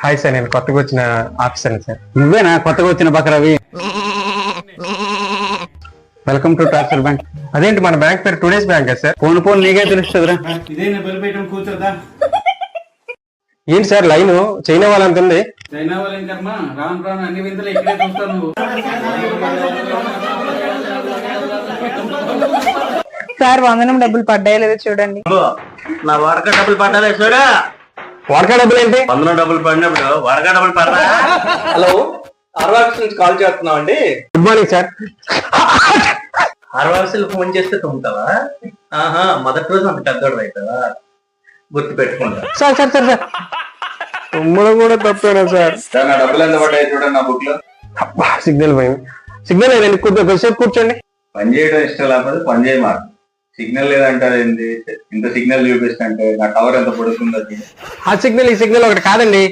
Hi sir, నేను కొత్తగా వచ్చిన ఆఫీసర్ని సార్. నువ్వేనా కొత్తగా వచ్చిన బకరవి? Welcome to transfer bank. అదేంటి, మన బ్యాంక్ పేరు 2 days బ్యాంక్ కదా సార్? పోను నీకే తెలుస్తుందిరా. ఇదేనా బలిపేయటం కూర్చోదా? ఏంటి సార్ లైన్ చైనా వాళ్ళంత ఉంది? చైనా వాళ్ళు ఏంటమ్మా, రాను రాను అన్ని వింతలు ఇక్కడే చూస్తావు నువ్వు. సార్ వందనం డబ్బులు పడ్డాయో లేదో చూడండి. నా వాడక డబ్బులు పడ్డాలే చూడా. వాడకా డబ్బులు ఏంటి? వందల డబ్బులు పడినప్పుడు వాడక డబ్బులు పడ్డా. హలో, ఆర్వాక్స్ నుంచి కాల్ చేస్తున్నాం అండి. Good morning sir. ఆర్వాక్స్ ఫోన్ చేస్తే తుమ్ముతావా? ఆహా, మొదటి రోజు అంత పెద్దోడు అవుతావా? గుర్తు పెట్టుకుంటా. సార్ సార్ సార్ సార్ తుమ్మడం కూడా తప్పేనా సార్? నా డబ్బులు ఎంత పడ్డాయి చూడండి నా బుక్ లో. సిగ్నల్ పోయింది. సిగ్నల్ లేదండి, కొద్దిసేపు కూర్చోండి. పని చేయడం ఇష్టం లేకపోతే పని చేయమాకు. సిగ్నల్ లేదంటారు ఏంటి? ఇంత సిగ్నల్ చూపిస్తుంటే నా టవర్ ఎంత పడుతుంది అది. ఆ సిగ్నల్ ఈ సిగ్నల్ ఒకటి కాదండి.